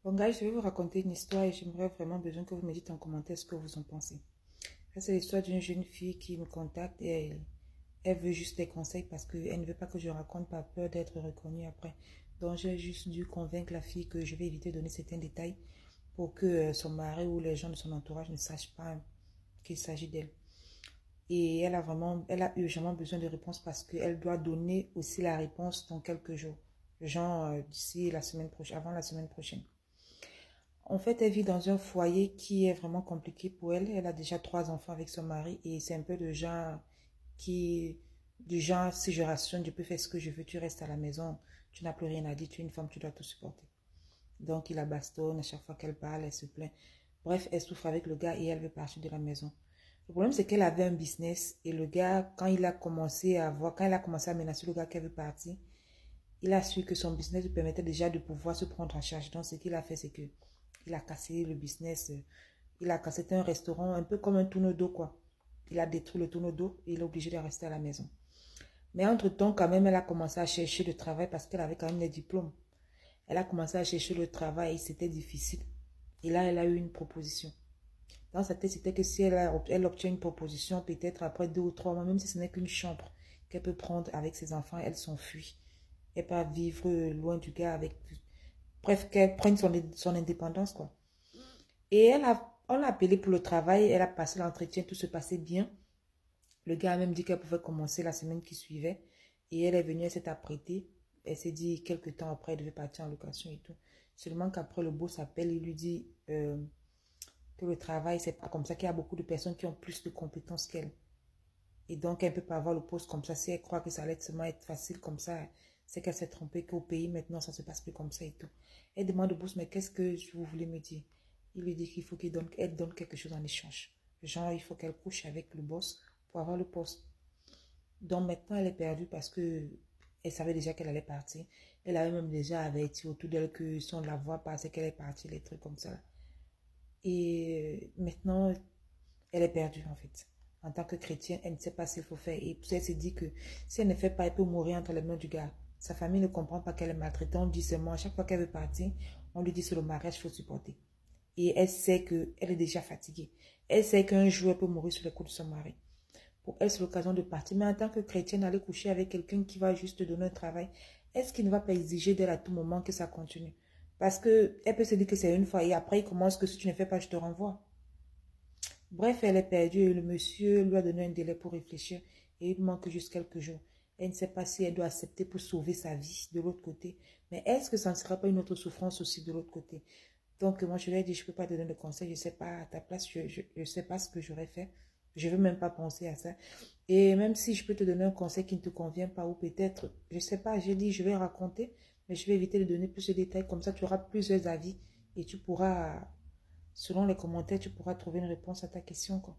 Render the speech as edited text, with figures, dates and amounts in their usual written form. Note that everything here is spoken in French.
Bon, gars, je vais vous raconter une histoire et j'aimerais vraiment besoin que vous me dites en commentaire ce que vous en pensez. Ça, c'est l'histoire d'une jeune fille qui me contacte et elle veut juste des conseils parce qu'elle ne veut pas que je raconte par peur d'être reconnue après. Donc, j'ai juste dû convaincre la fille que je vais éviter de donner certains détails pour que son mari ou les gens de son entourage ne sachent pas qu'il s'agit d'elle. Et elle a urgemment besoin de réponses parce qu'elle doit donner aussi la réponse dans quelques jours. Genre, d'ici la semaine prochaine, avant la semaine prochaine. En fait, elle vit dans un foyer qui est vraiment compliqué pour elle. Elle a déjà 3 enfants avec son mari et c'est un peu qui, du genre, si je rationne, je peux faire ce que je veux, tu restes à la maison, tu n'as plus rien à dire, tu es une femme, tu dois tout supporter. Donc, il la bastonne, à chaque fois qu'elle parle, elle se plaint. Bref, elle souffre avec le gars et elle veut partir de la maison. Le problème, c'est qu'elle avait un business et le gars, quand elle a commencé à menacer le gars qu'elle veut partir, il a su que son business lui permettait déjà de pouvoir se prendre en charge. Donc, ce qu'il a fait, c'est que il a cassé le business. Il a cassé un restaurant un peu comme un tourneau d'eau, quoi. Il a détruit le tourneau d'eau et il est obligé de rester à la maison. Mais entre-temps, quand même, elle a commencé à chercher le travail parce qu'elle avait quand même des diplômes. Elle a commencé à chercher le travail et c'était difficile. Et là, elle a eu une proposition. Dans sa tête, c'était que si elle obtient une proposition, peut-être après 2 ou 3 mois, même si ce n'est qu'une chambre qu'elle peut prendre avec ses enfants, elle s'enfuit. Elle peut vivre loin du gars avec... Bref, qu'elle prenne son indépendance, quoi. Et on l'a appelée pour le travail, elle a passé l'entretien, tout se passait bien. Le gars a même dit qu'elle pouvait commencer la semaine qui suivait. Et elle est venue, elle s'est apprêtée. Elle s'est dit quelques temps après, elle devait partir en location et tout. Seulement qu'après, le boss s'appelle, il lui dit que le travail, c'est pas comme ça, qu'il y a beaucoup de personnes qui ont plus de compétences qu'elle. Et donc, elle ne peut pas avoir le poste comme ça. Si elle croit que ça allait seulement être facile comme ça, c'est qu'elle s'est trompée, qu'au pays, maintenant, ça ne se passe plus comme ça et tout. Elle demande au boss, mais qu'est-ce que vous voulez me dire? Il lui dit qu'il faut qu'elle donne quelque chose en échange. Genre, il faut qu'elle couche avec le boss pour avoir le poste. Donc, maintenant, elle est perdue parce que elle savait déjà qu'elle allait partir. Elle avait même déjà averti autour d'elle que si on la voit passer, qu'elle est partie, les trucs comme ça. Et maintenant, elle est perdue en fait. En tant que chrétienne, elle ne sait pas ce qu'il faut faire. Et puis elle se dit que si elle ne fait pas, elle peut mourir entre les mains du gars. Sa famille ne comprend pas qu'elle est maltraitée. On dit seulement, à chaque fois qu'elle veut partir, on lui dit sur le mariage, il faut supporter. Et elle sait qu'elle est déjà fatiguée. Elle sait qu'un jour, elle peut mourir sur les coups de son mari. Pour elle, c'est l'occasion de partir. Mais en tant que chrétienne, aller coucher avec quelqu'un qui va juste te donner un travail, est-ce qu'il ne va pas exiger d'elle à tout moment que ça continue? Parce qu'elle peut se dire que c'est une fois et après, il commence que si tu ne fais pas, je te renvoie. Bref, elle est perdue et le monsieur lui a donné un délai pour réfléchir et il manque juste quelques jours. Elle ne sait pas si elle doit accepter pour sauver sa vie de l'autre côté. Mais est-ce que ça ne sera pas une autre souffrance aussi de l'autre côté? Donc, moi, je lui ai dit, je ne peux pas te donner de conseils. Je ne sais pas, à ta place, je ne sais pas ce que j'aurais fait. Je ne veux même pas penser à ça. Et même si je peux te donner un conseil qui ne te convient pas, ou peut-être, je ne sais pas, j'ai dit, je vais raconter, mais je vais éviter de donner plus de détails. Comme ça, tu auras plusieurs avis et tu pourras, selon les commentaires, tu pourras trouver une réponse à ta question, quoi.